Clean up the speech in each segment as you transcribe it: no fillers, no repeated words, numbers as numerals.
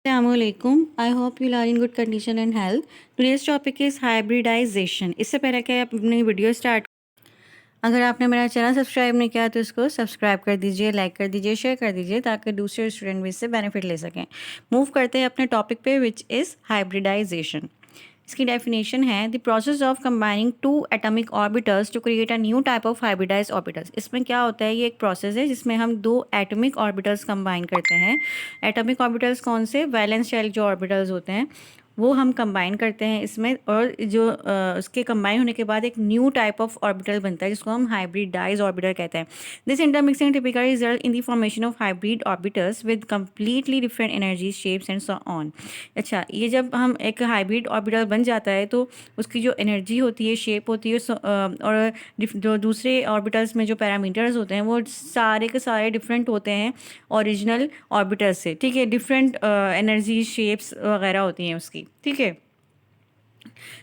Assalamualaikum. I hope you are in good condition and health. Today's topic is hybridization. इससे पहले कि आप अपनी वीडियो स्टार्ट, अगर आपने मेरा चैनल सब्सक्राइब नहीं किया तो इसको सब्सक्राइब कर दीजिए, लाइक कर दीजिए, शेयर कर दीजिए ताकि दूसरे स्टूडेंट भी इससे बेनिफिट ले सकें। मूव करते हैं अपने टॉपिक पे विच इज़ हाइब्रिडाइजेशन। इसकी डेफिनेशन है the process of combining two atomic orbitals to create a new type of hybridise orbitals. इसमें क्या होता है, ये एक प्रोसेस है जिसमें हम दो एटॉमिक ऑर्बिटल्स कंबाइन करते हैं। एटॉमिक ऑर्बिटल्स कौन से? वैलेंस शेल जो ऑर्बिटल्स होते हैं वो हम कंबाइन करते हैं इसमें, और जो उसके कंबाइन होने के बाद एक न्यू टाइप ऑफ ऑर्बिटल बनता है जिसको हम हाइब्रिडाइज ऑर्बिटल कहते हैं। This intermixing typically result in the formation of hybrid orbitals with completely different energy, shapes and so on. अच्छा, ये जब हम एक हाइब्रिड ऑर्बिटल बन जाता है तो उसकी जो एनर्जी होती है, शेप होती है, और जो दूसरे ऑर्बिटल्स में जो पैरामीटर्स होते हैं वो सारे के सारे डिफरेंट होते हैं ओरिजिनल ऑर्बिटल्स से। ठीक है, डिफरेंट एनर्जी, शेप्स वगैरह होती हैं उसकी। ठीक है,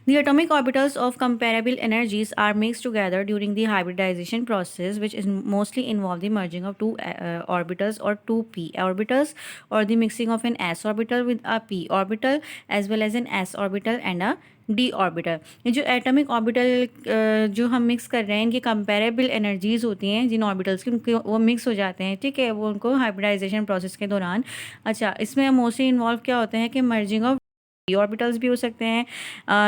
the atomic orbitals of comparable energies are mixed together during the hybridization process, which is mostly involve the merging of two orbitals or two p orbitals, or the mixing of an s orbital with a p orbital as well as an s orbital and a D orbital. ये जो atomic orbital जो हम mix कर रहे हैं, इनकी comparable energies होती हैं जिन ऑर्बिटल्स की, उनके वो मिक्स हो जाते हैं। ठीक है, वो उनको हाइब्रिडाइजेशन प्रोसेस के दौरान। अच्छा, इसमें मोस्टली इन्वॉल्व क्या होते हैं कि मर्जिंग ऑफ पी ऑर्बिटल्स भी हो सकते हैं,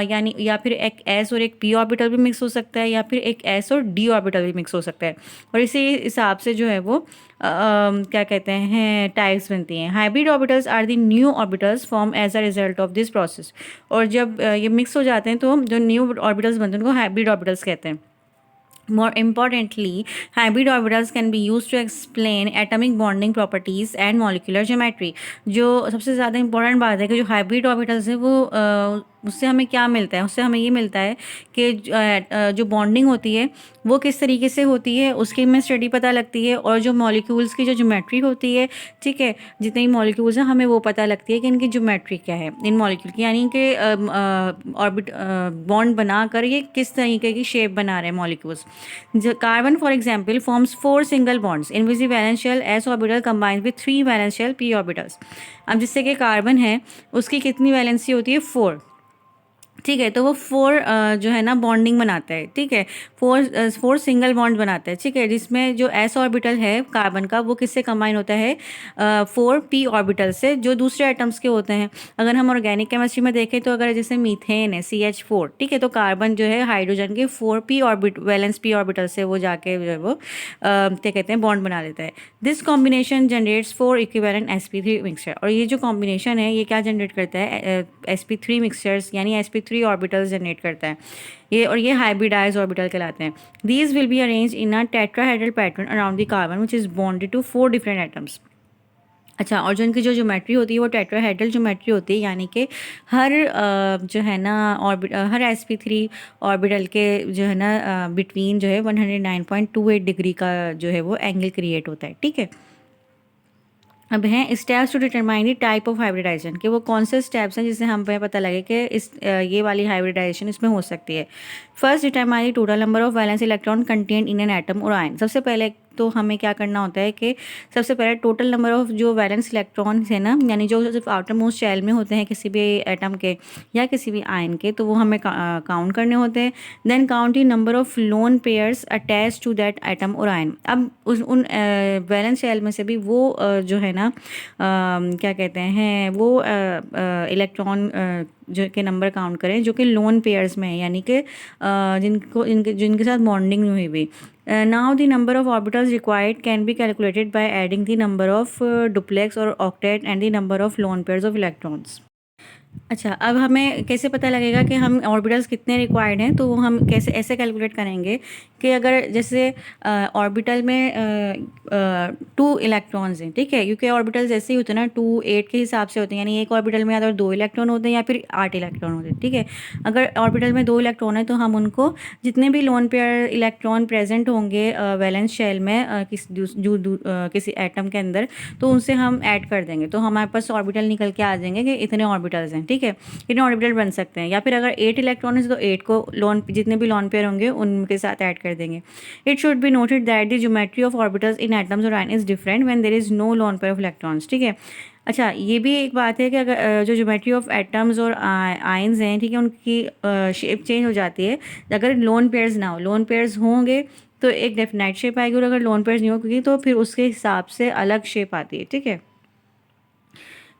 यानी या फिर एक एस और एक पी ऑर्बिटल भी मिक्स हो सकता है, या फिर एक एस और डी ऑर्बिटल भी मिक्स हो सकता है। और इसी हिसाब से जो है वो क्या कहते हैं, टाइप्स बनती हैं। Hybrid orbitals are the new orbitals form as a result of this process. और जब ये मिक्स हो जाते हैं तो जो न्यू ऑर्बिटल्स बनते हैं उनको हाइब्रिड ऑर्बिटल्स कहते हैं। More importantly, hybrid orbitals can be used to explain atomic bonding properties and molecular geometry। जो सबसे ज़्यादा इंपॉर्टेंट बात है कि जो हाइब्रिड ऑर्बिटल्स है वो उससे हमें क्या मिलता है, उससे हमें ये मिलता है कि जो बॉन्डिंग होती है वो किस तरीके से होती है, उसकी में स्टडी पता लगती है, और जो मॉलिक्यूल्स की जो ज्योमेट्री होती है, ठीक है, जितने मॉलिक्यूल्स हैं हमें वो पता लगती है कि इनकी ज्योमेट्री क्या है इन मॉलिक्यूल की, यानी कि ऑर्बिट बॉन्ड बनाकर ये किस तरीके की शेप बना रहे हैं molecules. Carbon for example forms 4 single bonds in which the valence shell s orbital combined with 3 valence shell p orbitals. अब जिससे कि कार्बन है उसकी कितनी वैलेंसी होती है? 4। ठीक है, तो वो 4 जो है ना बॉन्डिंग बनाता है। ठीक है, 4 सिंगल बॉन्ड बनाता है। ठीक है, जिसमें जो एस ऑर्बिटल है कार्बन का वो किससे कंबाइन होता है? 4 पी ऑर्बिटल से, जो दूसरे एटम्स के होते हैं। अगर हम ऑर्गेनिक केमिस्ट्री में देखें तो अगर जैसे मीथेन है CH4, ठीक है, तो कार्बन जो है हाइड्रोजन के 4 P orbit valence P orbital से वो जाके जो है वो क्या कहते हैं, बॉन्ड बना लेता है। This combination generates 4 equivalent sp3 mixture. और ये जो कॉम्बिनेशन है ये क्या जनरेट करता है? sp3 मिक्सचर्स, यानी sp3 ऑर्बिटल्स जनरेट करता है ये, और ये हाइब्रिडाइज ऑर्बिटल कहलाते हैं। These will be arrange in a tetrahedral pattern around the carbon which is bonded to 4 different atoms. अच्छा, और जो इनकी जो ज्योमेट्री होती है वो टेट्राहेड्रल ज्योमेट्री होती है, यानी कि हर जो है ना हर sp3 ऑर्बिटल के जो है ना बिटवीन जो है 109.28 डिग्री का जो है वो एंगल क्रिएट होता है। ठीक है, अब हैं steps to determine the type of hybridisation, कि वो कौन से स्टेप्स हैं जिससे हम पे पता लगे कि इस ये वाली हाइब्रिडाइजेशन इसमें हो सकती है। First, determine the total number of valence electron content in an atom और आयन। सबसे पहले तो हमें क्या करना होता है कि सबसे पहले टोटल नंबर ऑफ जो वैलेंस इलेक्ट्रॉन्स है ना, यानी जो सिर्फ आउटर मोस्ट शेल में होते हैं किसी भी एटम के या किसी भी आयन के, तो वो हमें काउंट करने होते हैं। Then count the number of lone pairs attach to that atom और आयन। अब उन वैलेंस शेल में से भी वो जो है ना क्या कहते हैं, वो इलेक्ट्रॉन जो के नंबर काउंट करें जो कि लोन पेयर्स में है, यानी कि जिनके साथ बॉन्डिंग नहीं हुई हुई। Now the number of orbitals required can be calculated by adding the number of duplex or octet and the number of lone pairs of electrons। अच्छा, अब हमें कैसे पता लगेगा कि हम ऑर्बिटल्स कितने रिक्वायर्ड हैं? तो वो हम कैसे ऐसे कैलकुलेट करेंगे कि अगर जैसे ऑर्बिटल में 2 इलेक्ट्रॉन्स हैं, ठीक है, क्योंकि ऑर्बिटल्स ऐसे ही होते हैं ना, 2 8 के हिसाब से होते हैं, यानी एक ऑर्बिटल में या तो 2 इलेक्ट्रॉन होते हैं या फिर 8 इलेक्ट्रॉन होते हैं। ठीक है, अगर ऑर्बिटल में 2 इलेक्ट्रॉन है तो हम उनको जितने भी लोन पेयर इलेक्ट्रॉन प्रेजेंट होंगे वैलेंस शेल में किसी एटम के अंदर, तो उनसे हम ऐड कर देंगे, तो हमारे पास ऑर्बिटल निकल के आ जाएंगे कि इतने ऑर्बिटल्स हैं। ठीक है, इतने ऑर्बिटल बन सकते हैं। या फिर अगर 8 इलेक्ट्रॉन है तो 8 को जितने भी लॉन पेयर होंगे उनके साथ ऐड कर देंगे। It should be noted that the geometry of orbitals in atoms और ion is different when there is no lone pair of electrons. ठीक है, अच्छा, ये भी एक बात है कि अगर जो ज्योमेट्री ऑफ एटम्स और आयंस हैं, ठीक है, उनकी शेप चेंज हो जाती है अगर लोन पेयर्स ना हो। लोन पेयर्स होंगे तो एक डेफिनेट शेप आएगी, और अगर लोन पेयर्स नहीं होगी तो फिर उसके हिसाब से अलग शेप आती है, ठीक है।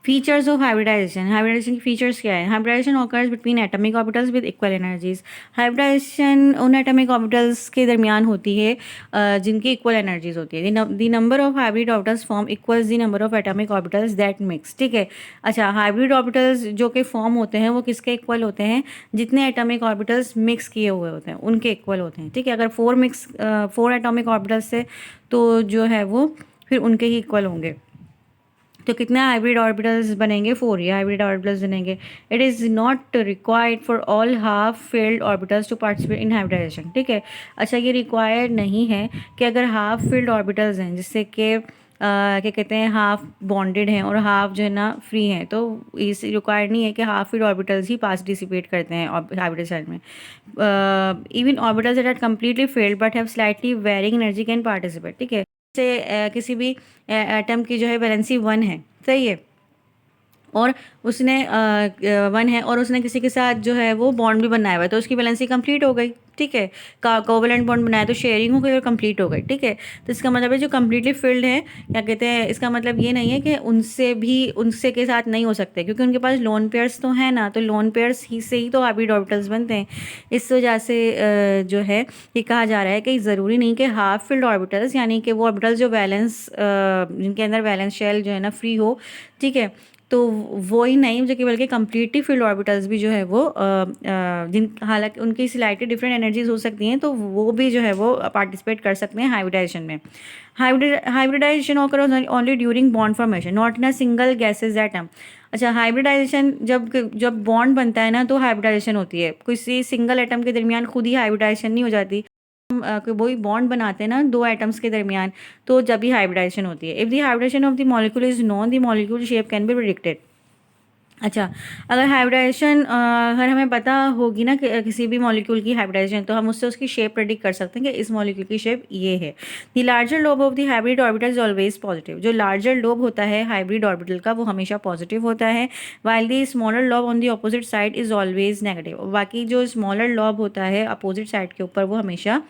फीचर्स ऑफ हाइब्रिडाइजेशन, हाइब्रिडाइजेशन की फीचर्स क्या है? Hybridisation occurs between atomic orbitals with equal energies. Hybridisation उन एटॉमिक ऑर्बिटल्स के दरमियान होती है जिनकी इक्वल एनर्जीज होती है। The number of hybrid orbitals form equals the number of atomic orbitals that mix, ठीक है। अच्छा, हाइब्रिड ऑर्बिटल्स जो कि फॉर्म होते हैं वो किसके इक्वल होते हैं? जितने एटॉमिक ऑर्बिटल्स मिक्स किए हुए होते हैं उनके इक्वल होते हैं, ठीक है। अगर फोर एटॉमिक ऑर्बिटल्स से तो जो है वो फिर उनके ही इक्वल होंगे। तो कितने हाइब्रिड ऑर्बिटल्स बनेंगे? 4 ही हाइब्रिड ऑर्बिटल्स बनेंगे। It is not required for all half filled orbitals to participate in hybridisation, ठीक है। अच्छा, ये रिक्वायर्ड नहीं है कि अगर हाफ फील्ड ऑर्बिटल्स हैं जिससे कि क्या कहते हैं हाफ बॉन्डेड हैं और हाफ जो है ना फ्री हैं, तो इस रिक्वायर्ड नहीं है कि हाफ फील्ड ऑर्बिटल्स ही पार्टिसिपेट करते हैं हाइब्रिडाइजेशन में। Even orbitals that are completely filled but have slightly varying energy can participate, ठीक है। से किसी भी एटम की जो है वैलेंसी 1 है, सही है, और उसने 1 है और उसने किसी के साथ जो है वो बॉन्ड भी बनाया हुआ है, तो उसकी वैलेंसी कंप्लीट हो गई, ठीक है। कोवलेंट बॉन्ड बनाया तो शेयरिंग हो गई और कंप्लीट हो गई, ठीक है। तो इसका मतलब है जो कंप्लीटली फिल्ड है, क्या कहते हैं, इसका मतलब ये नहीं है कि उनसे के साथ नहीं हो सकते, क्योंकि उनके पास लोन पेयर्स तो है ना, तो लोन पेयर्स ही से ही तो हाइब्रिड ऑर्बिटल्स बनते हैं। इस वजह से जो है ये कहा जा रहा है कि ज़रूरी नहीं कि हाफ फिल्ड ऑर्बिटल्स, यानी कि वो ऑर्बिटल्स जो जिनके अंदर वैलेंस शेल जो है ना फ्री हो, ठीक है, तो वो ही नहीं जो कि बल्कि कंप्लीटली फील्ड ऑर्बिटल्स भी जो है वो जिन हालांकि उनकी स्लाइटली डिफरेंट एनर्जीज हो सकती हैं, तो वो भी जो है वो पार्टिसिपेट कर सकते हैं हाइब्रिडाइजेशन में। Hybridisation occurs only during bond formation, not in a single gaseous atom. अच्छा, हाइब्रिडाइजेशन जब जब बॉन्ड बनता है ना तो हाइब्रिडाइजेशन होती है, किसी सिंगल एटम के दरमियान खुद ही हाइब्रिडाइजेशन नहीं हो जाती। वही बॉन्ड बनाते हैं ना दो एटम्स के दरमियान, तो जब भी हाइब्रिडाइजेशन होती है। If the hybridisation of the molecule is known, the molecule shape can be predicted. अच्छा, अगर हाइब्रिडाइजेशन अगर हमें पता होगी ना कि किसी भी मॉलिक्यूल की हाइब्रिडाइजेशन, तो हम उससे उसकी शेप प्रेडिक्ट कर सकते हैं कि इस मॉलिक्यूल की शेप ये है। The larger lobe of the hybrid orbital is always positive. जो लार्जर लोब होता है हाइब्रिड ऑर्बिटल का वो हमेशा पॉजिटिव होता है, while the smaller lobe on the opposite side is always negative. बाकी जो स्मॉलर लॉब होता है अपोजिट साइड के ऊपर वो हमेशा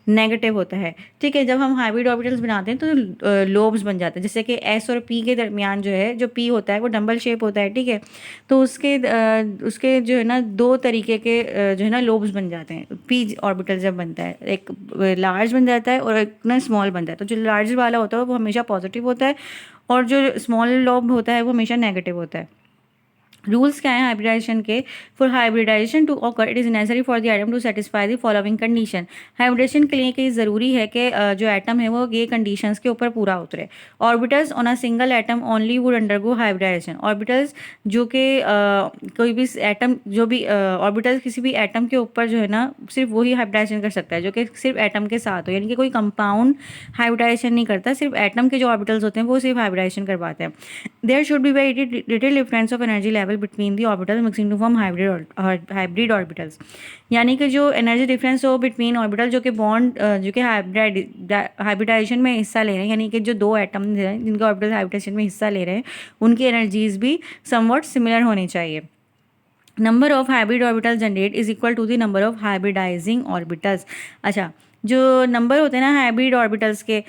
नेगेटिव होता है, ठीक है। जब हम हाइब्रिड ऑर्बिटल्स बनाते हैं तो लोब्स बन जाते हैं, जैसे कि एस और पी के दरमियान जो है जो पी होता है वो डबल शेप होता है, ठीक है। तो उसके जो है ना दो तरीके के जो है ना लोब्स बन जाते हैं पी ऑर्बिटल जब बनता है, एक लार्ज बन जाता है और एक ना स्मॉल बनता है। तो जो लार्ज वाला होता है वो हमेशा पॉजिटिव होता है, और जो स्मॉल लोब होता है वो हमेशा नेगेटिव होता है। रूल्स क्या है हाइब्रिडाइजेशन के? For hybridisation to occur it is necessary for the atom to satisfy the following condition. Hybridisation के लिए कि ज़रूरी है कि जो एटम है वो ये कंडीशंस के ऊपर पूरा उतरे। Orbitals on a single atom only would undergo hybridisation. Orbitals जो कि कोई भी एटम जो भी ऑर्बिटल्स किसी भी एटम के ऊपर जो है ना सिर्फ वही हाइब्रिडाइजेशन कर सकता है जो कि सिर्फ एटम के साथ हो, यानी कि कोई कंपाउंड हाइब्रिडाइजेशन नहीं करता, सिर्फ एटम के जो ऑर्बिटल्स होते हैं वो सिर्फ हाइब्रिडाइजेशन करवाते हैं। There should be very little difference of energy level between the orbitals mixing to form hybrid orbitals. यानी कि जो एनर्जी डिफरेंस हो बिटवीन ऑर्बिटल जो कि बॉन्ड जो कि हाइब्रिडाइजेशन में हिस्सा ले रहे हैं, यानी कि जो दो एटम हैं जिनके ऑर्बिटल हाइब्रिडाइजेशन में हिस्सा ले रहे हैं उनकी एनर्जीज भी समवट सिमिलर होनी चाहिए। Number of hybrid orbitals generate is equal to the number of hybridizing orbitals. अच्छा, जो नंबर होते हैं ना हाइब्रिड ऑर्बिटल्स के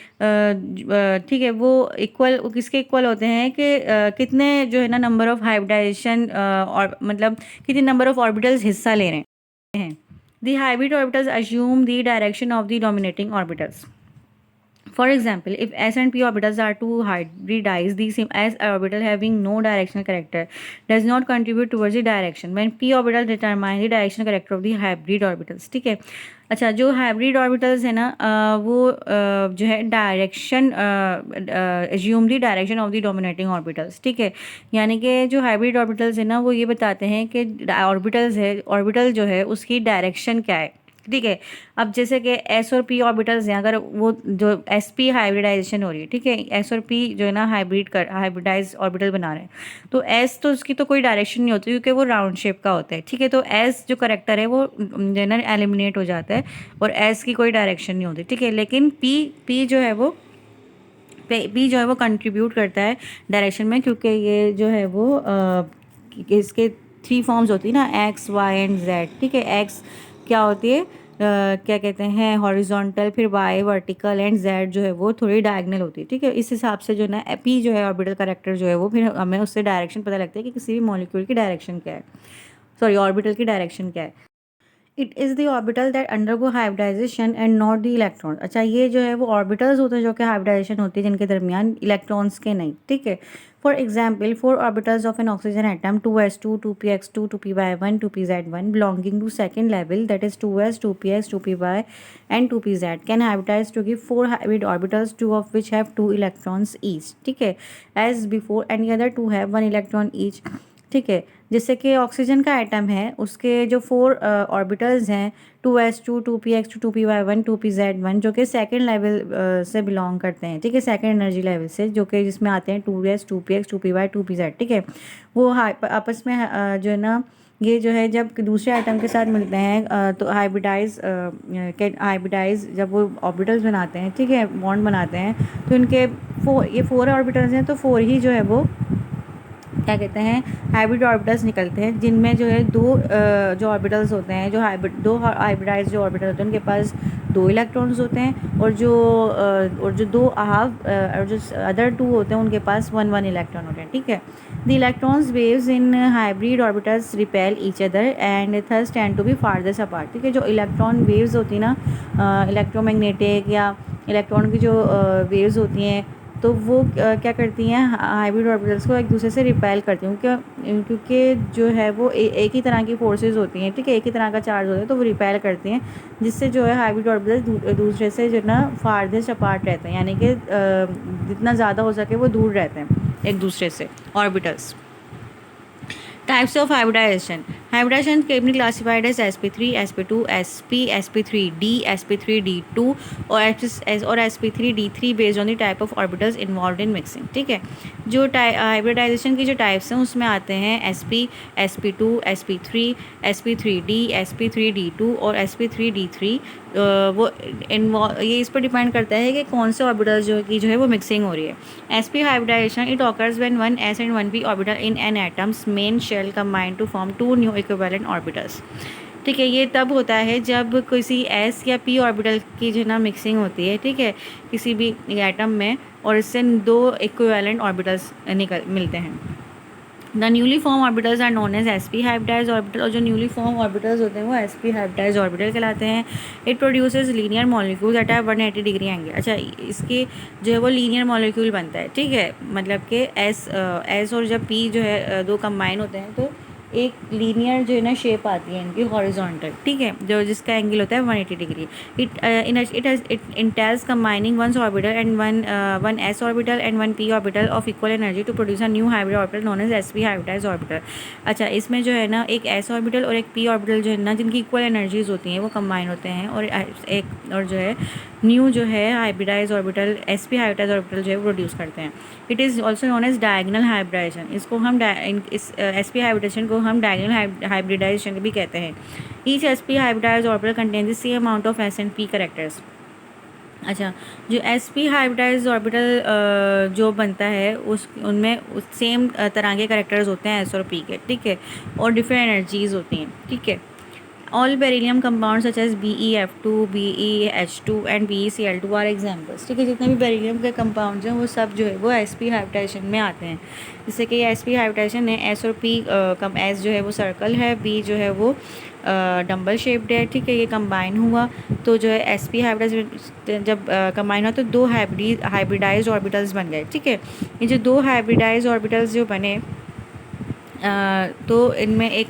ठीक है, वो इक्वल किसके इक्वल होते हैं कि कितने जो है ना नंबर ऑफ हाइब्रिडाइजेशन और मतलब कितने नंबर ऑफ ऑर्बिटल्स हिस्सा ले रहे हैं। The hybrid orbitals assume the direction of the dominating orbitals. For example, if s and p orbitals are to hybridize, the same s orbital having no directional character does not contribute towards the direction when p orbital determine the directional character of the hybrid orbitals, ठीक है। अच्छा, जो hybrid orbitals है ना वो जो है direction assume the direction of the dominating orbitals, ठीक है। यानी कि जो हाइब्रिड ऑर्बिटल्स है ना वो ये बताते हैं कि ऑर्बिटल जो है उसकी डायरेक्शन क्या है, ठीक है। अब जैसे कि एस और पी ऑर्बिटल्स हैं, अगर वो जो एस पी हाइब्रिडाइजेशन हो रही है, ठीक है, एस और पी जो है ना हाइब्रिडाइज ऑर्बिटल बना रहे हैं, तो एस तो उसकी तो कोई डायरेक्शन नहीं होती क्योंकि वो राउंड शेप का होता है, ठीक है। तो एस जो करेक्टर है वो जो है ना एलिमिनेट हो जाता है और एस की कोई डायरेक्शन नहीं होती, ठीक है। लेकिन पी जो है वो पी जो है वो कंट्रीब्यूट करता है डायरेक्शन में, क्योंकि ये जो है वो इसके 3 फॉर्म्स होती है ना, एक्स वाई एंड जेड। ठीक है, एक्स क्या होती है, क्या कहते हैं, हॉरिजॉन्टल, फिर वाई वर्टिकल, एंड जेड जो है वो थोड़ी डायगनल होती है। ठीक है, इस हिसाब से जो ना पी जो है ऑर्बिटल कैरेक्टर जो है वो, फिर हमें उससे डायरेक्शन पता लगता है कि किसी भी मॉलिक्यूल की डायरेक्शन क्या है, सॉरी ऑर्बिटल की डायरेक्शन क्या है। It is the orbital that undergo hybridization and not the electron. अच्छा, ये जो है वो ऑर्बिटल्स होते हैं जो कि हाइब्रिडाइजेशन होती है जिनके दरमियान इलेक्ट्रॉन्स के नहीं। ठीक है, for example 4 orbitals of N oxygen atom 2s2 2px2 2py1 2pz1 belonging to second level, that is 2s 2px 2py and 2pz can hybridize to give 4 hybrid orbitals, 2 of which have 2 electrons each. ठीक है, as before any other 2 have 1 electron each. ठीक है, जैसे कि oxygen का atom है, उसके जो 4 ऑर्बिटल्स हैं 2s2 2px2 2py1 2pz1 जो कि सेकंड लेवल से बिलोंग करते हैं। ठीक है, सेकंड एनर्जी लेवल से, जो कि जिसमें आते हैं 2s 2px 2py 2pz। ठीक है, वो आपस में जो है ना, ये जो है जब दूसरे एटम के साथ मिलते हैं तो हाइब्रिडाइज जब वो ऑर्बिटल्स बनाते हैं, ठीक है, बॉन्ड बनाते हैं, तो इनके ये 4 ऑर्बिटल्स हैं, तो 4 ही जो है वो क्या कहते हैं, हाइब्रिड ऑर्बिटल्स निकलते हैं, जिनमें जो है जो ऑर्बिटल्स होते हैं, जो हाइब्रिडाइज जो ऑर्बिटल होते हैं उनके पास 2 इलेक्ट्रॉन्स होते हैं, और जो 2 और जो अदर 2 होते हैं उनके पास 1 इलेक्ट्रॉन होते हैं। ठीक है, the electrons waves in hybrid orbitals repel each other and thus tend to be farthest apart. ठीक है, जो इलेक्ट्रॉन वेव्स होती है ना, इलेक्ट्रोमैग्नेटिक या इलेक्ट्रॉन की जो वेव्स होती हैं, तो वो क्या करती हैं, हाइब्रिड ऑर्बिटल्स को एक दूसरे से रिपेल करती हैं, क्योंकि जो है वो एक ही तरह की फोर्सेस होती हैं। ठीक है, एक ही तरह का चार्ज होता है, तो वो रिपेल करती हैं, जिससे जो है हाइब्रिड ऑर्बिटल्स दूसरे से जो है ना फारदेस्ट अपार्ट रहते हैं, यानी कि जितना ज़्यादा हो सके वो दूर रहते हैं एक दूसरे से orbitals. Types of hybridization. Hybridization can be classified as sp3, sp2, sp, sp3d, sp3d2 or sp3d3 based on the type of orbitals involved in mixing. ठीक है, जो हाइब्रिडाइजेशन की जो टाइप्स हैं उसमें आते हैं sp, sp2, sp3, sp3d, sp3d2 और sp3d3। वो ये इस पर डिपेंड करता है कि कौन से ऑर्बिटल्स जो है वो मिक्सिंग हो रही है। sp hybridization it occurs when 1s and 1p orbital in an atom's main shell combine to form 2 new equivalent orbitals. ठीक है, ये तब होता है जब किसी s या p ऑर्बिटल की जो ना मिक्सिंग होती है, ठीक है, किसी भी एटम में, और इससे 2 इक्विवेलेंट ऑर्बिटल्स मिलते हैं। The newly form orbitals are known as sp hybridize orbital, और जो न्यूली फॉर्म ऑर्बिटल्स होते हैं वो sp हाइब्रिडाइज ऑर्बिटल कहलाते हैं। It produces linear molecule eight 180 degree angle. अच्छा, इसके जो है वो लीनियर मॉलिक्यूल बनता है। ठीक है, मतलब कि s और जब p जो है 2 कंबाइन होते हैं तो एक लीनियर जो है ना शेप आती है इनकी हॉरिजॉन्टल। ठीक है, जो जिसका एंगल होता है 180 degree. It entails combining 1 orbital and 1 s orbital and 1 p orbital of equal energy to produce a new hybrid orbital known as sp hybridize orbital. अच्छा, इसमें जो है ना एक s ऑर्बिटल और एक p ऑर्बिटल जो है ना जिनकी इक्वल एनर्जीज होती हैं वो कंबाइन होते हैं, और जो है न्यू जो है hybridize orbital sp hybridize orbital जो है वो प्रोड्यूस करते हैं। It is also known as diagonal hybridization. इसको हम इस sp हाइब्रिडाइजेशन को हम डायगनल हाइब्रिडाइजेशन भी कहते हैं। Each sp hybridize orbital contain the same amount of s and p characters. अच्छा, जो sp हाइब्रिडाइज ऑर्बिटल जो बनता है उनमें सेम तरह के कैरेक्टर्स होते हैं s और p के। ठीक है, और डिफरेंट एनर्जीज होती हैं। ठीक है, all beryllium compounds such as BeF2, BeH2 and BeCl2 are examples। ठीक है, जितने भी बेरिलियम के कंपाउंड्स हैं वो सब जो है वो sp हाइब्रिडाइजेशन में आते हैं। जैसे कि ये sp हाइब्रिडाइजेशन है, s और p s जो है वो सर्कल है, b जो है वो डम्बल शेप्ड है। ठीक है, ये कंबाइन हुआ तो जो है sp हाइब्रिडाइज जब कंबाइन हुआ तो 2 हाइब्रिडाइज ऑर्बिटल्स बन गए। ठीक है, ये जो 2 हाइब्रिडाइज ऑर्बिटल्स जो बने तो इनमें एक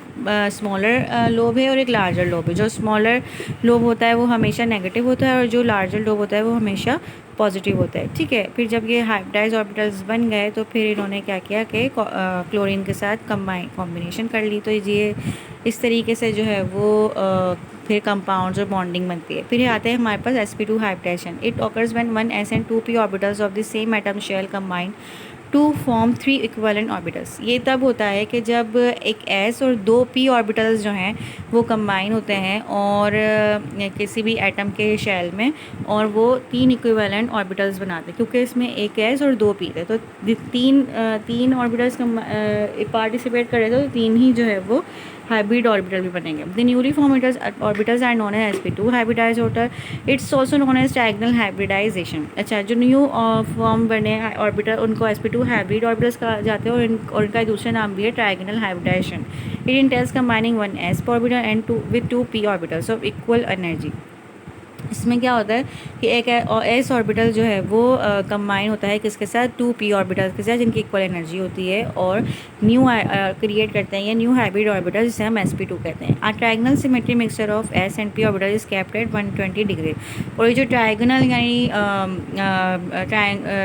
स्मॉलर लोब है और एक लार्जर लोब है। जो स्मॉलर लोब होता है वो हमेशा नेगेटिव होता है और जो लार्जर लोब होता है वो हमेशा पॉजिटिव होता है। ठीक है, फिर जब ये हाइब्रिडाइज ऑर्बिटल्स बन गए तो फिर इन्होंने क्या किया कि क्लोरीन के साथ कॉम्बिनेशन कर ली, तो ये इस तरीके से जो है वो फिर कंपाउंड्स और बॉन्डिंग बनती है। फिर आते हैं हमारे पास sp2 hybridization. It occurs when 1s and 2p orbitals of the same atom shell combine to form 3 equivalent orbitals. ये तब होता है कि जब एक s और 2 p ऑर्बिटल्स जो हैं वो कंबाइन होते हैं और किसी भी एटम के शेल में, और वो 3 इक्विवेलेंट ऑर्बिटल्स बनाते हैं, क्योंकि इसमें एक s और 2 p थे, तो तीन ऑर्बिटल्स पार्टिसिपेट कर रहे थे, तो 3 ही जो है वो हाइब्रिड ऑर्बिटल भी बनेंगे। The newly form orbitals are known as sp2 hybridize orbital. It's also known as diagonal hybridization. अच्छा, जो न्यू फॉर्म बने ऑर्बिटल उनको sp2 हाइब्रिड ऑर्बिटल्स कहा जाते हैं, और इनका दूसरा नाम भी है diagonal hybridization. It entails combining one s orbital and with 2 p orbitals of equal energy. इसमें क्या होता है कि एक एस ऑर्बिटल जो है वो कंबाइन होता है किसके साथ, 2p ऑर्बिटल के साथ, जिनकी इक्वल एनर्जी होती है, और न्यू क्रिएट करते हैं ये न्यू हाइब्रिड ऑर्बिटल, जिसे हम sp2 कहते हैं। A trigonal symmetry mixture of s and p orbital is kept at 120 degree. और ये जो ट्रायगोनल यानी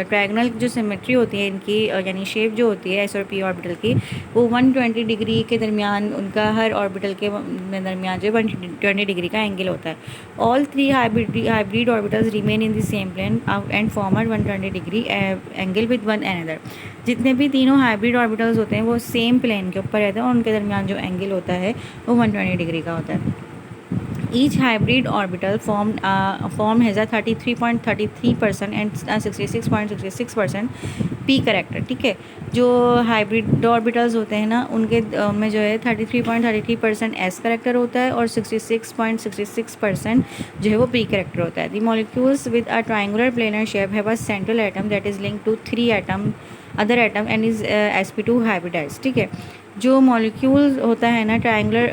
ट्रायगोनल जो सिमेट्री होती है इनकी, यानी शेप जो होती है s और p ऑर्बिटल की, वो 120 डिग्री के दरमियान, उनका हर ऑर्बिटल के दरमियान जो 120 डिग्री का एंगल होता है। All 3 hybrid orbitals remain in the same plane and form at 120 degree angle with one another। जितने भी तीनों हाइब्रिड ऑर्बिटल्स होते हैं वो सेम प्लेन के ऊपर रहते हैं, और उनके दरमियान जो एंगल होता है वो 120 डिग्री का होता है। Each hybrid orbital form has a 33.33% and 66.66% p character. ठीक है, जो हाइब्रिड ऑर्बिटल्स होते हैं ना उनके में जो है 33.33% s करेक्टर होता है, और 66.66% जो है वो p करेक्टर होता है। The molecules with a triangular planar shape have a central atom that is linked to 3 atom other atom and is sp2 hybridize. ठीक है, जो मॉलिक्यूल होता है ना ट्रायंगुलर,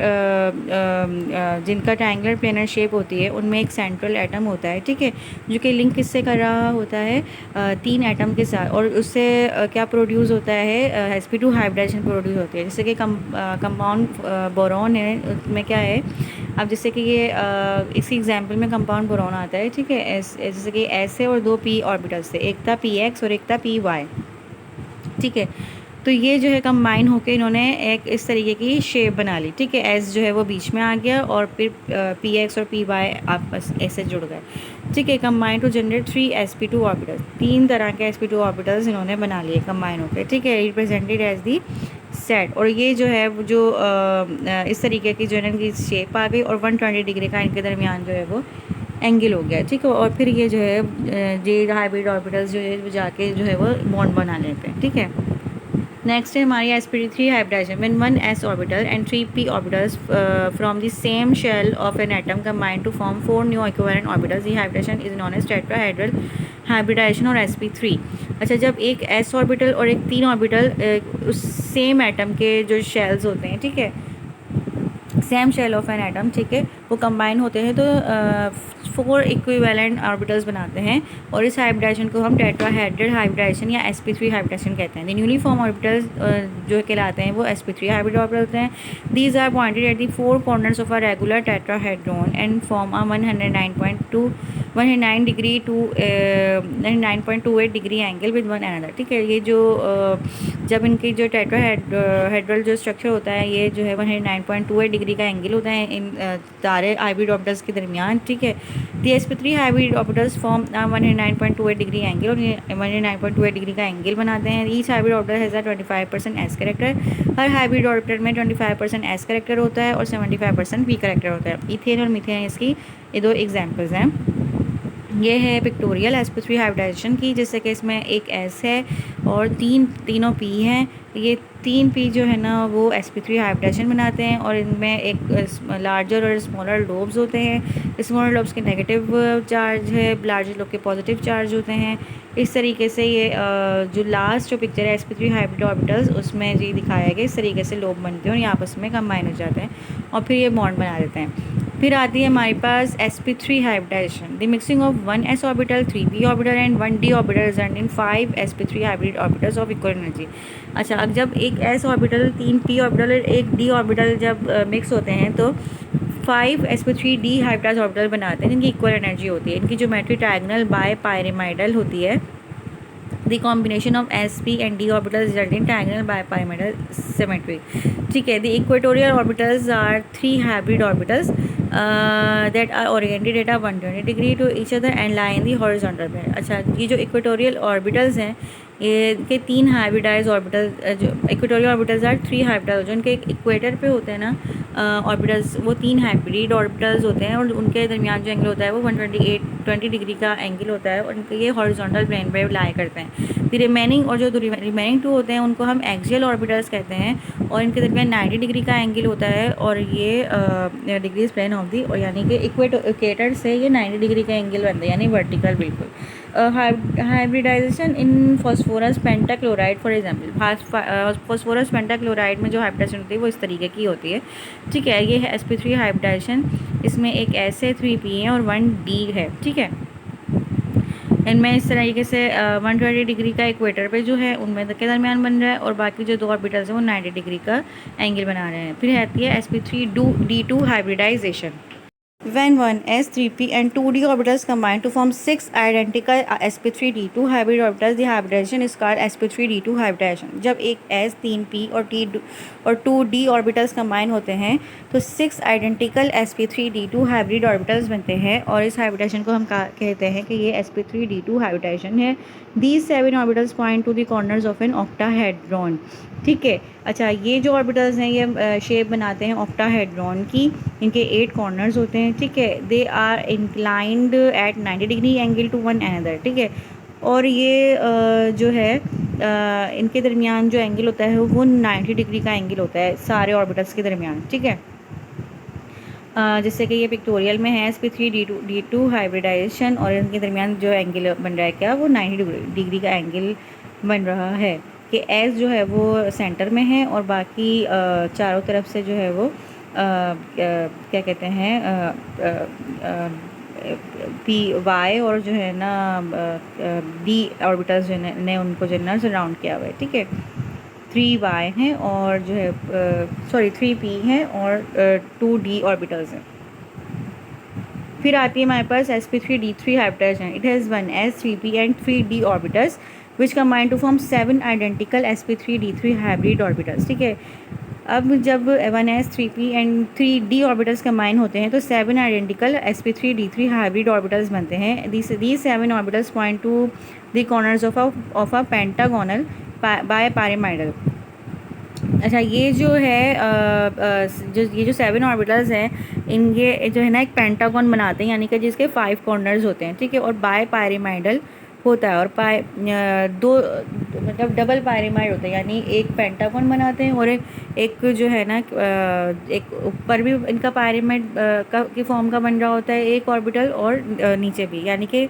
जिनका ट्रायंगुलर प्लेनर शेप होती है, उनमें एक सेंट्रल एटम होता है। ठीक है, जो कि लिंक किससे कर रहा होता है, 3 एटम के साथ, और उससे क्या प्रोड्यूस होता है, sp2 हाइब्रिडाइजेशन प्रोड्यूस होती है। जैसे कि कंपाउंड बोरॉन है, उसमें क्या है, अब जैसे कि ये इसी एग्जांपल में कंपाउंड बोरॉन आता है। ठीक है, जैसे कि s है और 2 p ऑर्बिटल्स थे, एक था px और एक था py। ठीक है, तो ये जो है कंबाइन होकर इन्होंने एक इस तरीके की शेप बना ली। ठीक है, एस जो है वो बीच में आ गया, और फिर पी एक्स और पी वाई आपस ऐसे जुड़ गए। ठीक है, combine to generate 3 sp2 orbitals. 3 तरह के sp2 ऑर्बिटल्स इन्होंने बना लिए कंबाइन होकर। ठीक है, रिप्रेजेंटेड एज दी सेट। और ये जो है जो इस तरीके की जो है इनकी शेप आ गई, और 120 डिग्री का इनके दरमियान जो है वो एंगल हो गया। ठीक है, और फिर ये जो है जे हाइब्रिड ऑर्बिटल्स जो है जाके जो है वो बॉन्ड बना लेते हैं। ठीक है, नेक्स्ट है हमारी sp3 hybridization. When 1 s orbital and 3 p orbitals from the same shell of an atom combine to form 4 new equivalent orbitals, the hybridization is known as tetrahedral hybridization और sp3। अच्छा, जब एक s ऑर्बिटल और एक 3 orbital उस same atom के जो shells होते हैं, ठीक है, same shell of an atom, ठीक है, वो कंबाइन होते हैं, तो 4 इक्विवेलेंट ऑर्बिटल्स बनाते हैं, और इस हाइब्रिडाइजेशन को हम टेट्राहेड्रल हाइब्रिडाइजेशन या sp3 हाइब्रिडाइजेशन कहते हैं। द न्यूली फॉर्म ऑर्बिटल्स जो कहलाते हैं वो sp3 हाइब्रिड ऑर्बिटल होते हैं। These are pointed at the 4 corners of a regular tetrahedron and form a 109 degree to 99.28 degree angle with one another. ठीक है, ये जो जब इनकी जो टेट्राहेड्रल जो स्ट्रक्चर होता है, ये जो है 109.28 डिग्री का एंगल होता है इन सारे हाइब्रिड ऑर्बिटल्स के दरमियान। ठीक है, दी sp3 hybrid orbitals form 109.28 degree angle, और ये 109.28 डिग्री का एंगल बनाते हैं। Each hybrid orbital has 25% s character. Her hybrid orbital में 25% s करेक्टर होता है और 75% p करेक्टर होता है। इथेन और मीथेन इसकी ये 2 एग्जाम्पल्स हैं। ये है पिक्टोरियल sp3 हाइब्रिडाइजेशन की, जैसे कि इसमें एक s है और तीनों p हैं। ये 3 p जो है ना वो sp3 हाइब्रिडाइजेशन बनाते हैं, और इनमें एक लार्जर और स्मॉलर लोब्स होते हैं। स्मॉलर लोब्स के नेगेटिव चार्ज है, लार्जर लोब के पॉजिटिव चार्ज होते हैं। इस तरीके से ये जो लास्ट जो पिक्चर है sp3 हाइब्रिड ऑर्बिटल्स, उसमें जी दिखाया गया इस तरीके से लोब बनते हैं और ये आपस में कंबाइन हो जाते हैं, और फिर ये बॉन्ड बना देते हैं। फिर आती है हमारे पास sp3 hybridization. The mixing of 1 s orbital, 3 p orbital and 1 d orbital result in 5 sp3 hybrid orbitals of equal energy. अच्छा, अब जब एक s ऑर्बिटल, 3 p ऑर्बिटल और एक d ऑर्बिटल जब मिक्स होते हैं, तो 5 sp3d हाइब्रिडाइज ऑर्बिटल बनाते हैं, जिनकी इक्वल एनर्जी होती है। इनकी ज्योमेट्री ट्रायगोनल बाय पायरामिडल होती है। The combination of sp and d orbitals result in trigonal bipyramidal symmetry. ठीक है, the equatorial orbitals are 3 hybrid orbitals that are oriented at a 120 degree to each other and lie in the horizontal plane। अच्छा, ये जो equatorial orbitals हैं ये के 3 hybridise orbital जो equatorial orbitals are 3 हाइब्रिडल जो उनके इक्वेटर पे होते हैं ना ऑर्बिटल्स, वो 3 हाइब्रिड ऑर्बिटल्स होते हैं और उनके दरमियान जो एंगल होता है वो 120 डिग्री का एंगल होता है और उनके ये हॉरिजॉन्टल प्लेन पे लाई करते हैं। द रिमेनिंग और जो रिमेनिंग 2 होते हैं उनको हम एक्सियल ऑर्बिटल्स कहते हैं और इनके दरमियान 90 डिग्री का एंगल होता है और ये डिग्रीज प्लेन ऑफ दी, और यानी कि इक्वेटर से ये 90 डिग्री का एंगल बनता है, यानी वर्टिकल बिल्कुल। Hybridization in phosphorus pentachloride for example, phosphorus pentachloride में जो हाइब्रिडाइजेशन होती है वो इस तरीके की होती है, ठीक है। ये है sp3 हाइब्रिडाइजेशन, इसमें एक S है, 3p है और 1d है, ठीक है। इनमें इस तरीके से 120 डिग्री का इक्वेटर पे जो है उनमें के दरमियान बन रहा है और बाकी जो 2 ऑर्बिटल्स हैं वो 90 डिग्री का एंगल बना रहे हैं। फिर आती है sp3d2 hybridization. When 1s, 3p and 2d orbitals combine to form 6 identical sp3d2 hybrid orbitals, the hybridization is called sp3d2 hybridization। जब एक s, 3p और 2d orbitals combine होते हैं तो 6 identical sp3d2 hybrid orbitals बनते हैं और इस hybridization को हम कहते हैं कि ये sp3d2 hybridization है। These 7 orbitals point to the corners of an octahedron, ठीक है। अच्छा, ये जो ऑर्बिटल्स हैं ये शेप बनाते हैं ऑक्टाहेड्रॉन की, इनके 8 कॉर्नर्स होते हैं, ठीक है। They are inclined at 90 degree angle to one another, ठीक है। और ये जो है इनके दरमियान जो एंगल होता है वो 90 डिग्री का एंगल होता है सारे ऑर्बिटल्स के दरमियान, ठीक है। जैसे कि ये पिक्टोरियल में है sp3d2 हाइब्रिडाइजेशन और इनके दरमियान जो एंगल बन रहा है क्या, वो 90 डिग्री का एंगल बन रहा है कि S जो है वो सेंटर में है और बाकी चारों तरफ से जो है वो क्या कहते हैं py और जो है ना d ऑर्बिटल्स जो ने उनको जो है ना सराउंड किया हुआ है, ठीक है। 3y हैं और जो है 3p हैं और 2d ऑर्बिटल्स हैं। फिर आती है हमारे पास sp3d3 hybridization. It has 1s, 3p and 3d orbitals which combine to form 7 identical sp3d3 hybrid orbitals, ठीक है। अब जब 1s, 3p and 3d orbitals combine होते हैं तो 7 आइडेंटिकल sp3d3 हाइब्रिड ऑर्बिटल्स बनते हैं। these 7 orbitals point to the corners of a pentagonal bipyramidal. अच्छा, ये जो है ये जो 7 ऑर्बिटल्स हैं इनके जो है ना एक पेंटागन बनाते हैं, यानी कि जिसके 5 कॉर्नर्स होते हैं, ठीक है। और बाय पैरामाइडल होता है और दो मतलब डबल पैरामाइड होते हैं, यानी एक पेंटागन बनाते हैं और एक जो है ना एक ऊपर भी इनका पैरामाइड की फॉर्म का बन रहा होता है एक ऑर्बिटल और नीचे भी, यानी कि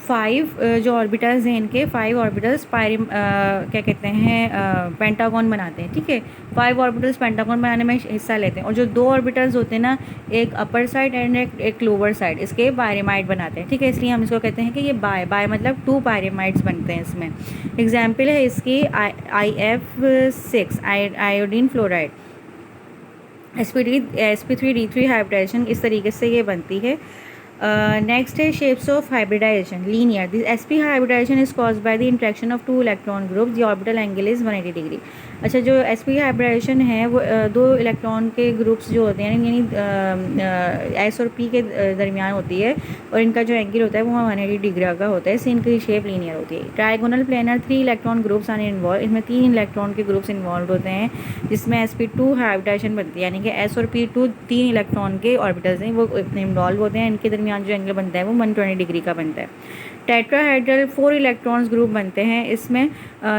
5 जो ऑर्बिटल्स हैं इनके 5 ऑर्बिटल्स क्या कहते हैं पेंटागन बनाते हैं, ठीक है। 5 ऑर्बिटल्स पेंटागन बनाने में हिस्सा लेते हैं और जो 2 ऑर्बिटल्स होते हैं ना, एक अपर साइड एंड एक लोअर साइड, इसके पैरामाइड बनाते हैं, ठीक है। इसलिए हम इसको कहते हैं कि ये बाय मतलब 2 पैरामाइड्स बनते हैं इसमें। एग्जाम्पल है इसकी IF6 iodine fluoride. sp3d3 hybridisation इस तरीके से ये बनती है। नेक्स्ट है shapes of hybridization linear. This sp hybridization is caused by the interaction of 2 electron group, the orbital angle is 180 degree. अच्छा, जो sp हाइब्रिडाइजेशन है वो 2 इलेक्ट्रॉन के ग्रुप्स जो होते हैं यानी s और p के दरमियान होती है और इनका जो एंगल होता है वो 180 डिग्री का होता है, इससे इनकी शेप लीनियर होती है। Trigonal planar 3 electron groups are involve, इसमें 3 इलेक्ट्रॉन के ग्रुप्स इन्वॉल्व होते हैं जिसमें sp2 हाइब्रिडाइजेशन बनती है, यानी कि s और p2 3 इलेक्ट्रॉन के ऑर्बिटल्स हैं वो इन्वॉल्व होते हैं, इनके दरमियान जो एंगल बनता है वो 120 डिग्री का बनता है। टेट्राहेड्रल 4 इलेक्ट्रॉन्स ग्रुप बनते हैं इसमें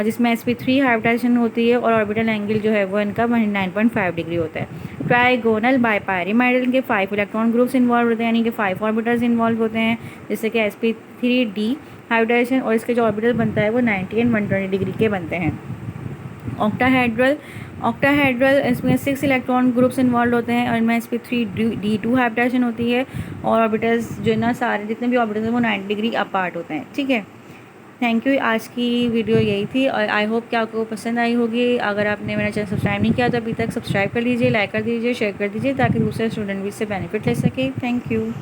जिसमें sp3 हाइब्रिडाइजेशन होती है और ऑर्बिटल एंगल जो है वो इनका 9.5 डिग्री होता है। ट्राइगोनल बायपैरामाइडल के 5 इलेक्ट्रॉन ग्रुप्स इन्वॉल्व होते हैं, यानी कि 5 ऑर्बिटल्स इन्वॉल्व होते हैं, जैसे कि sp3d हाइब्रिडाइजेशन और इसके जो ऑर्बिटल बनता है वो 90 एंड 120 डिग्री के बनते हैं। ऑक्टाहेड्रल इसमें 6 इलेक्ट्रॉन ग्रुप्स इन्वॉल्व होते हैं और इनमें sp3d2 हाइब्रिडाइजेशन होती है और ऑर्बिटल्स जो है ना सारे जितने भी ऑर्बिटल्स हैं वो 90 डिग्री अपार्ट होते हैं, ठीक है। थैंक यू, आज की वीडियो यही थी और आई होप कि आपको पसंद आई होगी। अगर आपने मेरा चैनल सब्सक्राइब नहीं किया तो अभी तक सब्सक्राइब कर लीजिए, लाइक कर दीजिए, शेयर कर दीजिए ताकि दूसरे स्टूडेंट भी इससे बेनिफिट ले सके। Thank you.